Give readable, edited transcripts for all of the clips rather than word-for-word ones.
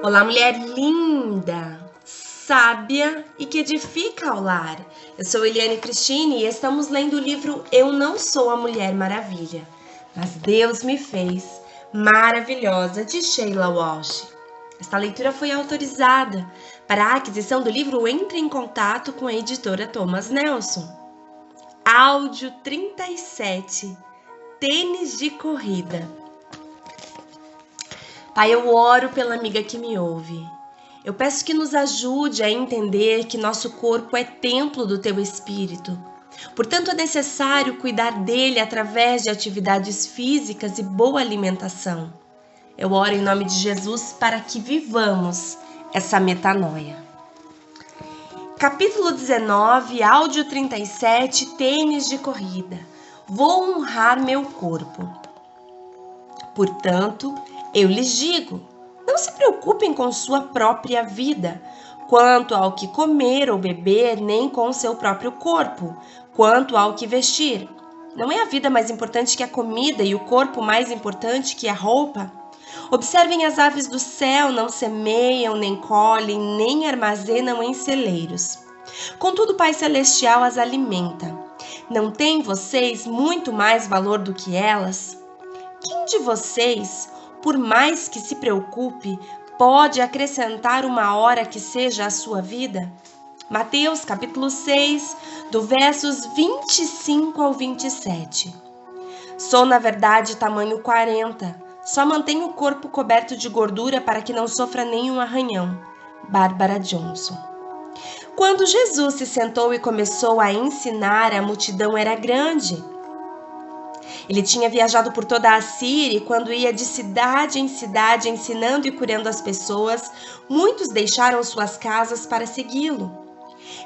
Olá, mulher linda, sábia e que edifica ao lar. Eu sou Eliane Cristine e estamos lendo o livro Eu Não Sou a Mulher Maravilha, mas Deus me fez maravilhosa, de Sheila Walsh. Esta leitura foi autorizada. Para a aquisição do livro, entre em contato com a editora Thomas Nelson. Áudio 37. Tênis de corrida. Pai, eu oro pela amiga que me ouve. Eu peço que nos ajude a entender que nosso corpo é templo do Teu Espírito. Portanto, é necessário cuidar dele através de atividades físicas e boa alimentação. Eu oro em nome de Jesus para que vivamos essa metanoia. Capítulo 19, áudio 37, tênis de corrida. Vou honrar meu corpo. Portanto, eu lhes digo, não se preocupem com sua própria vida, quanto ao que comer ou beber, nem com seu próprio corpo, quanto ao que vestir. Não é a vida mais importante que a comida e o corpo mais importante que a roupa? Observem as aves do céu, não semeiam, nem colhem, nem armazenam em celeiros. Contudo, o Pai Celestial as alimenta. Não têm vocês muito mais valor do que elas? Quem de vocês, por mais que se preocupe, pode acrescentar uma hora que seja a sua vida? Mateus capítulo 6, do versos 25 ao 27. Sou, na verdade, tamanho 40. Só mantenho o corpo coberto de gordura para que não sofra nenhum arranhão. Bárbara Johnson. Quando Jesus se sentou e começou a ensinar, a multidão era grande. Ele tinha viajado por toda a Síria e quando ia de cidade em cidade ensinando e curando as pessoas, muitos deixaram suas casas para segui-lo.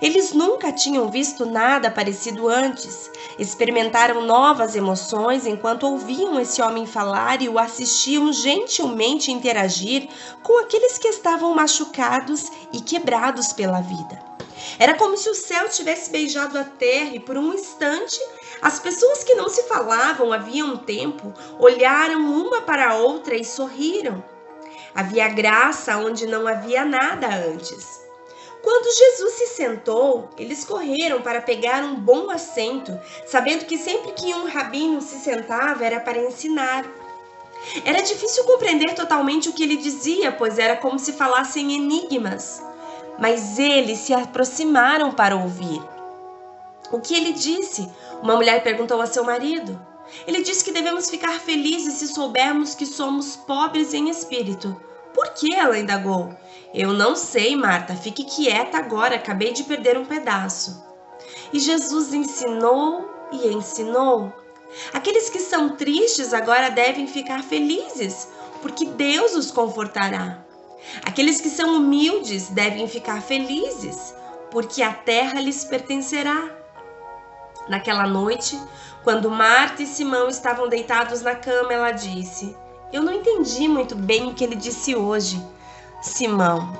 Eles nunca tinham visto nada parecido antes. Experimentaram novas emoções enquanto ouviam esse homem falar e o assistiam gentilmente interagir com aqueles que estavam machucados e quebrados pela vida. Era como se o céu tivesse beijado a terra e por um instante as pessoas que não se falavam havia um tempo olharam uma para a outra e sorriram. Havia graça onde não havia nada antes. Quando Jesus se sentou, eles correram para pegar um bom assento, sabendo que sempre que um rabino se sentava era para ensinar. Era difícil compreender totalmente o que ele dizia, pois era como se falassem enigmas. Mas eles se aproximaram para ouvir. O que ele disse? Uma mulher perguntou a seu marido. Ele disse que devemos ficar felizes se soubermos que somos pobres em espírito. Por que? Ela indagou. Eu não sei, Marta. Fique quieta agora. Acabei de perder um pedaço. E Jesus ensinou e ensinou. Aqueles que são tristes agora devem ficar felizes, porque Deus os confortará. Aqueles que são humildes devem ficar felizes, porque a terra lhes pertencerá. Naquela noite, quando Marta e Simão estavam deitados na cama, ela disse: Eu não entendi muito bem o que ele disse hoje, Simão,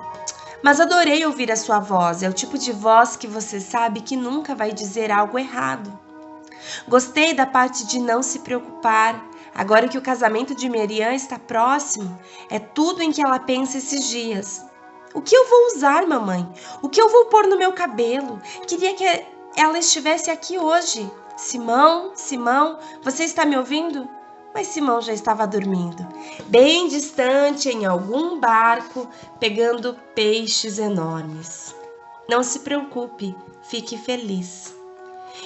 mas adorei ouvir a sua voz. É o tipo de voz que você sabe que nunca vai dizer algo errado. Gostei da parte de não se preocupar. Agora que o casamento de Miriam está próximo, é tudo em que ela pensa esses dias. O que eu vou usar, mamãe? O que eu vou pôr no meu cabelo? Queria que ela estivesse aqui hoje. Simão, Simão, você está me ouvindo? Mas Simão já estava dormindo, bem distante em algum barco, pegando peixes enormes. Não se preocupe, fique feliz.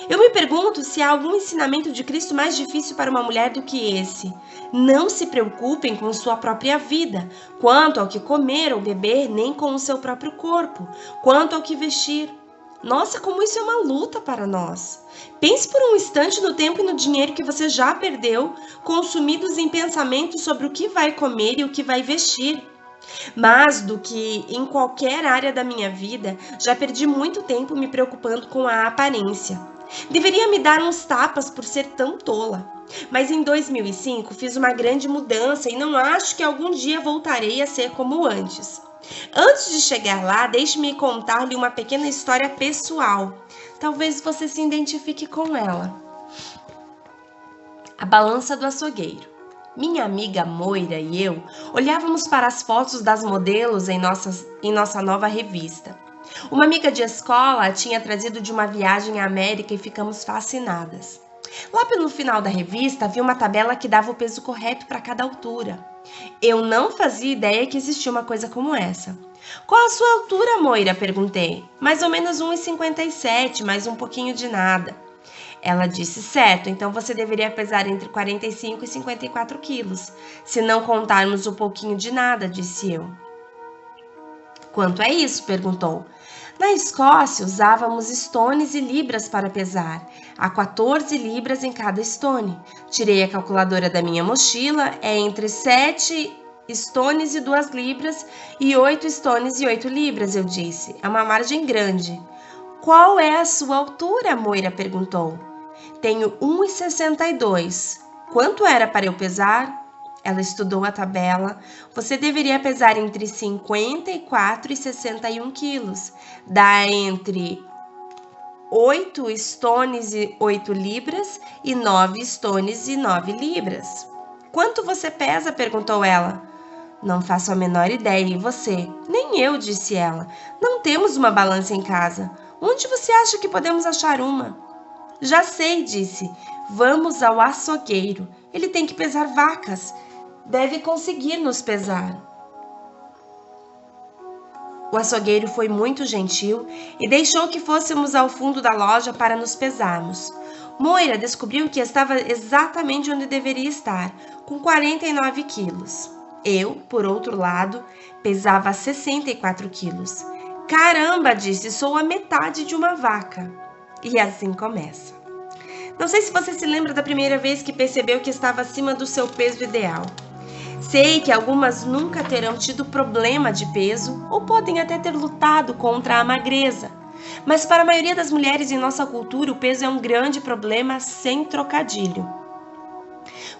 Eu me pergunto se há algum ensinamento de Cristo mais difícil para uma mulher do que esse. Não se preocupem com sua própria vida, quanto ao que comer ou beber, nem com o seu próprio corpo, quanto ao que vestir. Nossa, como isso é uma luta para nós. Pense por um instante no tempo e no dinheiro que você já perdeu, consumidos em pensamentos sobre o que vai comer e o que vai vestir. Mais do que em qualquer área da minha vida, já perdi muito tempo me preocupando com a aparência. Deveria me dar uns tapas por ser tão tola. Mas em 2005 fiz uma grande mudança e não acho que algum dia voltarei a ser como antes. Antes de chegar lá, deixe-me contar-lhe uma pequena história pessoal. Talvez você se identifique com ela. A balança do açougueiro. Minha amiga Moira e eu olhávamos para as fotos das modelos em nossa nova revista. Uma amiga de escola a tinha trazido de uma viagem à América e ficamos fascinadas. Lá pelo final da revista havia uma tabela que dava o peso correto para cada altura. Eu não fazia ideia que existia uma coisa como essa. Qual a sua altura, Moira? Perguntei. Mais ou menos 1,57, mais um pouquinho de nada. Ela disse, certo, então você deveria pesar entre 45 e 54 quilos. Se não contarmos o pouquinho de nada, disse eu. Quanto é isso? Perguntou. Na Escócia, usávamos stones e libras para pesar. Há 14 libras em cada stone. Tirei a calculadora da minha mochila, é entre 7 stones e 2 libras e 8 stones e 8 libras, eu disse. É uma margem grande. Qual é a sua altura? Moira perguntou. Tenho 1,62. Quanto era para eu pesar? Ela estudou a tabela. Você deveria pesar entre 54 e 61 quilos. Dá entre 8 stones e 8 libras e 9 stones e 9 libras. Quanto você pesa? Perguntou ela. Não faço a menor ideia. E você? Nem eu, disse ela. Não temos uma balança em casa. Onde você acha que podemos achar uma? Já sei, disse. Vamos ao açougueiro. Ele tem que pesar vacas. Deve conseguir nos pesar. O açougueiro foi muito gentil e deixou que fôssemos ao fundo da loja para nos pesarmos. Moira descobriu que estava exatamente onde deveria estar, com 49 quilos. Eu, por outro lado, pesava 64 quilos. Caramba, disse, sou a metade de uma vaca. E assim começa. Não sei se você se lembra da primeira vez que percebeu que estava acima do seu peso ideal. Sei que algumas nunca terão tido problema de peso ou podem até ter lutado contra a magreza. Mas para a maioria das mulheres em nossa cultura, o peso é um grande problema sem trocadilho.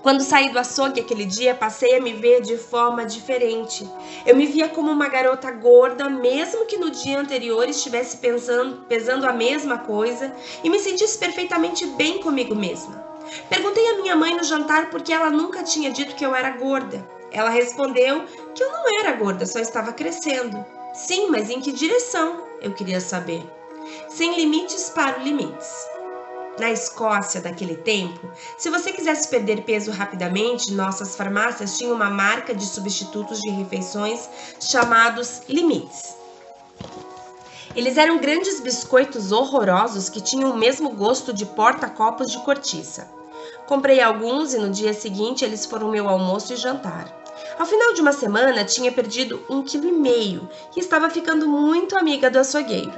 Quando saí do açougue aquele dia, passei a me ver de forma diferente. Eu me via como uma garota gorda, mesmo que no dia anterior estivesse pesando a mesma coisa e me sentisse perfeitamente bem comigo mesma. Perguntei à minha mãe no jantar por que ela nunca tinha dito que eu era gorda. Ela respondeu que eu não era gorda, só estava crescendo. Sim, mas em que direção? Eu queria saber. Sem limites para limites. Na Escócia daquele tempo, se você quisesse perder peso rapidamente, nossas farmácias tinham uma marca de substitutos de refeições chamados limites. Eles eram grandes biscoitos horrorosos que tinham o mesmo gosto de porta-copos de cortiça. Comprei alguns e no dia seguinte eles foram meu almoço e jantar. Ao final de uma semana, tinha perdido 1,5 kg e estava ficando muito amiga do açougueiro.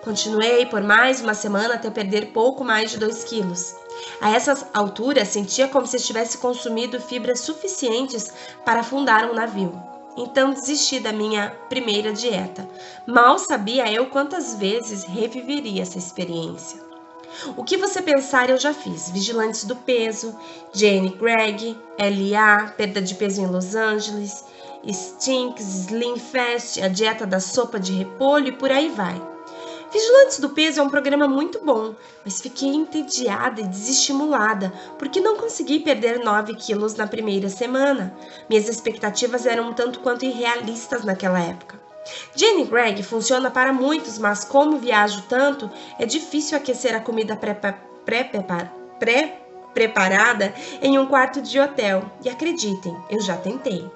Continuei por mais uma semana até perder pouco mais de 2 quilos. A essas alturas, sentia como se tivesse consumido fibras suficientes para afundar um navio. Então desisti da minha primeira dieta. Mal sabia eu quantas vezes reviveria essa experiência. O que você pensar eu já fiz. Vigilantes do peso, Jenny Craig, LA, perda de peso em Los Angeles, Stinks, Slim Fast, a dieta da sopa de repolho e por aí vai. Vigilantes do Peso é um programa muito bom, mas fiquei entediada e desestimulada porque não consegui perder 9 quilos na primeira semana. Minhas expectativas eram um tanto quanto irrealistas naquela época. Jenny Craig funciona para muitos, mas como viajo tanto, é difícil aquecer a comida pré-preparada em um quarto de hotel. E acreditem, eu já tentei.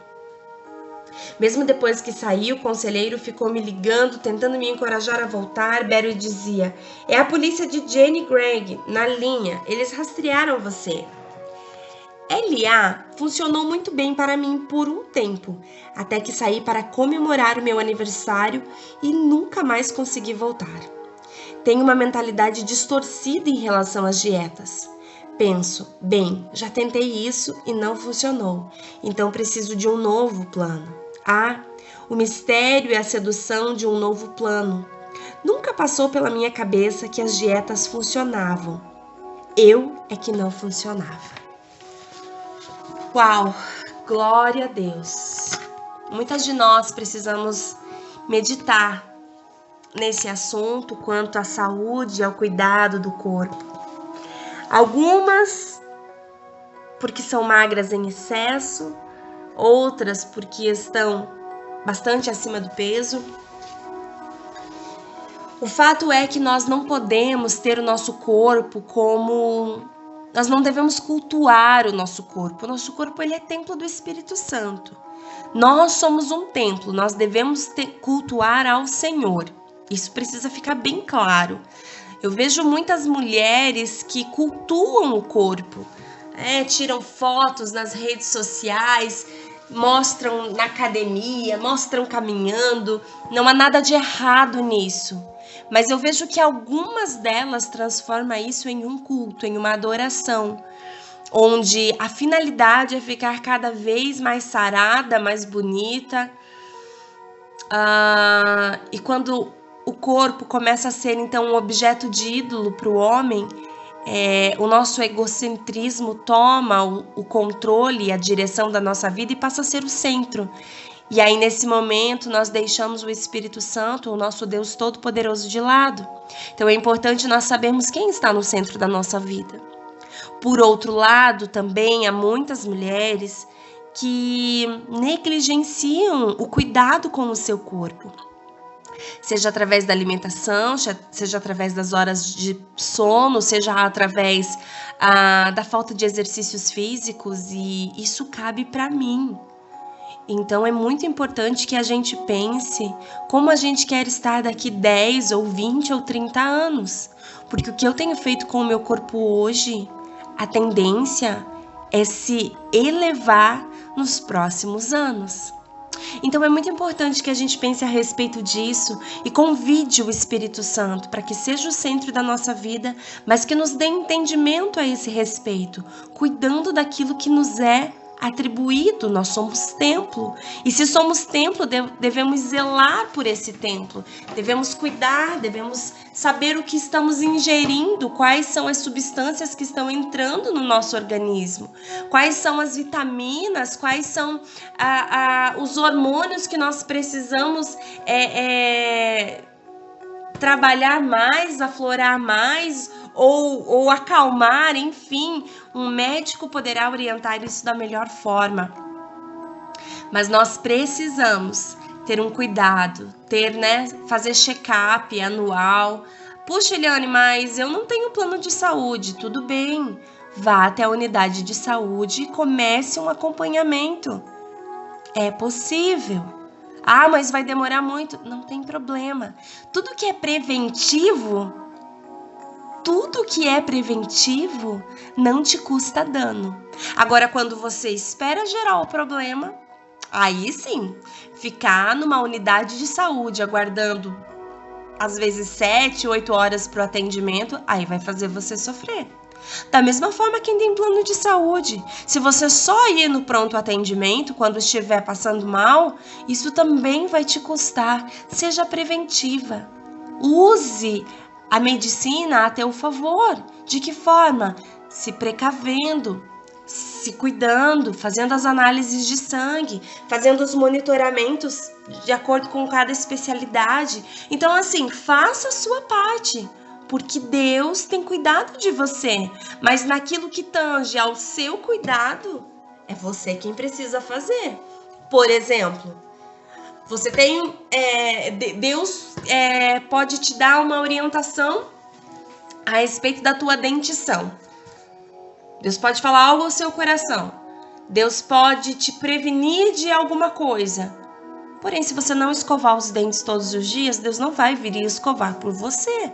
Mesmo depois que saí, o conselheiro ficou me ligando, tentando me encorajar a voltar. Barry dizia, é a polícia de Jenny Craig, na linha, eles rastrearam você. LA funcionou muito bem para mim por um tempo, até que saí para comemorar o meu aniversário e nunca mais consegui voltar. Tenho uma mentalidade distorcida em relação às dietas. Penso, bem, já tentei isso e não funcionou, então preciso de um novo plano. O mistério e a sedução de um novo plano. Nunca passou pela minha cabeça que as dietas funcionavam. Eu é que não funcionava. Uau! Glória a Deus! Muitas de nós precisamos meditar nesse assunto quanto à saúde e ao cuidado do corpo. Algumas porque são magras em excesso, outras porque estão bastante acima do peso. O fato é que nós não podemos ter o nosso corpo como... Nós não devemos cultuar o nosso corpo. O nosso corpo, ele é templo do Espírito Santo. Nós somos um templo, nós devemos cultuar ao Senhor. Isso precisa ficar bem claro. Eu vejo muitas mulheres que cultuam o corpo, tiram fotos nas redes sociais, mostram na academia, mostram caminhando. Não há nada de errado nisso. Mas eu vejo que algumas delas transformam isso em um culto, em uma adoração, onde a finalidade é ficar cada vez mais sarada, mais bonita. E quando o corpo começa a ser, então, um objeto de ídolo para o homem, o nosso egocentrismo toma o controle, a direção da nossa vida e passa a ser o centro. E aí, nesse momento, nós deixamos o Espírito Santo, o nosso Deus Todo-Poderoso, de lado. Então, é importante nós sabermos quem está no centro da nossa vida. Por outro lado, também há muitas mulheres que negligenciam o cuidado com o seu corpo. Seja através da alimentação, seja através das horas de sono, seja através da falta de exercícios físicos, e isso cabe para mim. Então é muito importante que a gente pense como a gente quer estar daqui 10 ou 20 ou 30 anos. Porque o que eu tenho feito com o meu corpo hoje, a tendência é se elevar nos próximos anos. Então é muito importante que a gente pense a respeito disso e convide o Espírito Santo para que seja o centro da nossa vida, mas que nos dê entendimento a esse respeito, cuidando daquilo que nos é atribuído. Nós somos templo, e se somos templo, devemos zelar por esse templo, devemos cuidar, devemos saber o que estamos ingerindo, quais são as substâncias que estão entrando no nosso organismo, quais são as vitaminas, quais são os hormônios que nós precisamos trabalhar mais, aflorar mais ou acalmar, enfim. Um médico poderá orientar isso da melhor forma. Mas nós precisamos ter um cuidado, fazer check-up anual. Puxa, Eliane, mas eu não tenho plano de saúde. Tudo bem, vá até a unidade de saúde e comece um acompanhamento. É possível. Mas vai demorar muito. Não tem problema. Tudo que é preventivo não te custa dano. Agora, quando você espera gerar o problema, aí sim, ficar numa unidade de saúde aguardando às vezes 7, 8 horas para o atendimento, aí vai fazer você sofrer. Da mesma forma, quem tem plano de saúde, se você só ir no pronto atendimento quando estiver passando mal, isso também vai te custar. Seja preventiva. Use a medicina a teu favor. De que forma? Se precavendo, se cuidando, fazendo as análises de sangue, fazendo os monitoramentos de acordo com cada especialidade. Então, assim, faça a sua parte, porque Deus tem cuidado de você. Mas naquilo que tange ao seu cuidado, é você quem precisa fazer. Por exemplo, você tem... Deus pode te dar uma orientação a respeito da tua dentição. Deus pode falar algo ao seu coração. Deus pode te prevenir de alguma coisa. Porém, se você não escovar os dentes todos os dias, Deus não vai vir e escovar por você.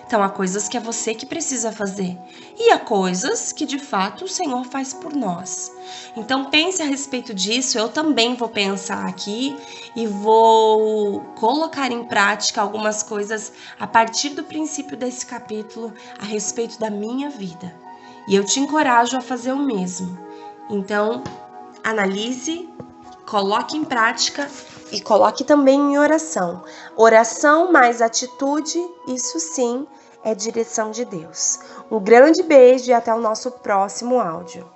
Então, há coisas que é você que precisa fazer. E há coisas que, de fato, o Senhor faz por nós. Então, pense a respeito disso. Eu também vou pensar aqui e vou colocar em prática algumas coisas a partir do princípio desse capítulo a respeito da minha vida. E eu te encorajo a fazer o mesmo. Então, analise, coloque em prática e coloque também em oração. Oração mais atitude, isso sim é direção de Deus. Um grande beijo e até o nosso próximo áudio.